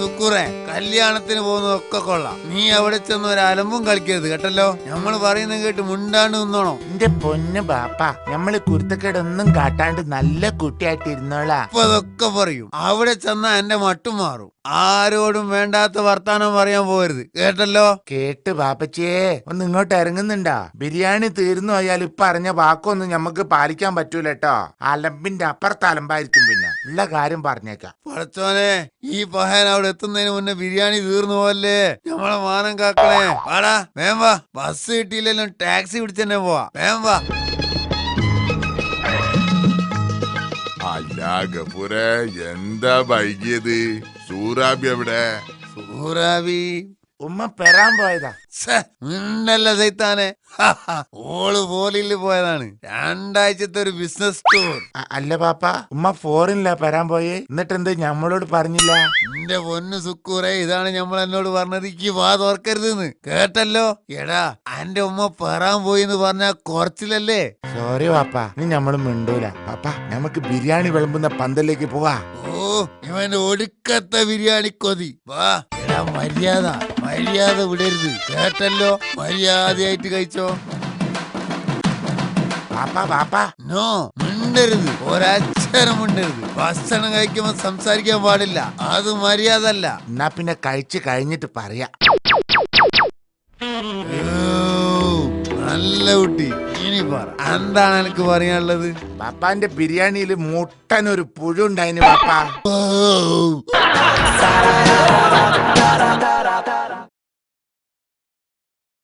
സുക്കൂറെ കല്യാണത്തിന് പോകുന്നതൊക്കെ കൊള്ളാം. നീ അവിടെ ചെന്ന് ഒരു അലമ്പും കളിക്കരുത് കേട്ടല്ലോ. നമ്മൾ പറയുന്നത് കേട്ട് മുണ്ടാണ്ട് നിന്നോണം. എന്റെ പൊന്ന് ബാപ്പ, നമ്മള് കുരുത്തക്കേടൊന്നും കാട്ടാണ്ട് നല്ല കുട്ടിയായിട്ട് ഇരുന്നോളാ. ഇപ്പൊ അതൊക്കെ പറയും. അവിടെ ചെന്നാ എന്റെ മട്ടും മാറും. ആരോടും വേണ്ടാത്ത വർത്താനം പറയാൻ പോകരുത് കേട്ടല്ലോ. കേട്ട് ബാപ്പച്ചിയെ, ഒന്ന് ഇങ്ങോട്ട് ഇറങ്ങുന്നുണ്ടാ? ബിരിയാണി തീർന്നു പോയാൽ ഇപ്പൊ അറിഞ്ഞ വാക്കൊന്നും ഞമ്മക്ക് പാലിക്കാൻ പറ്റൂല കേട്ടോ. അലമ്പിന്റെ അപ്പുറത്ത് അലമ്പായിരിക്കും. പിന്നെ ഉള്ള കാര്യം പറഞ്ഞേക്കാം. പടച്ചോനെ, ഈ പഹയൻ അവിടെ എത്തുന്നതിന് മുന്നേ ബിരിയാണി തീർന്നു പോവല്ലേ. നമ്മളെ മാനം കാക്കണേ. വാടാ വേം വാ. ബസ് കിട്ടിയില്ലല്ലോ, ടാക്സി പിടിച്ചെന്നെ പോവാ. വേം വാ. അല്ല ഗഫൂരെ, എന്താ വൈകിയത്? സൂറാബി എവിടെ? സൂറാബി ഉമ്മ പെറാൻ പോയതാ. മിണ്ടല്ല സൈത്താനെ. ഓള് പോലില് പോയതാണ്. 2 ആഴ്ചത്തെ ഒരു ബിസിനസ് ടൂർ. അല്ല പാപ്പ, ഉമ്മ ഫോറിനിലാ പെറാൻ പോയേ. എന്നിട്ട് എന്ത് ഞമ്മളോട് പറഞ്ഞില്ല? എന്റെ പൊന്നു സുക്കൂറെ, ഇതാണ് നമ്മൾ എന്നോട് പറഞ്ഞത് എനിക്ക് വാ തുറക്കരുതെന്ന്. കേട്ടല്ലോ. എടാ, എന്റെ ഉമ്മ പെറാൻ പോയി എന്ന് പറഞ്ഞാ കുറച്ചിലല്ലേ. സോറി പാപ്പ, നീ ഞമ്മള് മിണ്ടൂല. പാപ്പ, നമുക്ക് ബിരിയാണി വിളമ്പുന്ന പന്തലേക്ക് പോവാ. ഓ, ഇവന്റെ ഒടുക്കത്തെ ബിരിയാണി കൊതി. വാ. എടാ, മര്യാദ വിടരുത് കേട്ടല്ലോ. മര്യാദയായിട്ട് കഴിച്ചോ. പാപ്പ നോ, മിണ്ടരുത്. ഒരക്ഷരം മിണ്ടരുത്. ഭക്ഷണം കഴിക്കുമ്പോ സംസാരിക്കാൻ പാടില്ല. അത് മര്യാദ അല്ല. എന്നാ പിന്നെ കഴിച്ച് കഴിഞ്ഞിട്ട് പറയാ. നല്ല കുട്ടി. ഇനി പറ, എന്താണ് എനിക്ക് പറയാനുള്ളത്? പാപ്പാന്റെ ബിരിയാണിയിൽ മുട്ടനൊരു പുഴു ഉണ്ടായിന് പാപ്പ.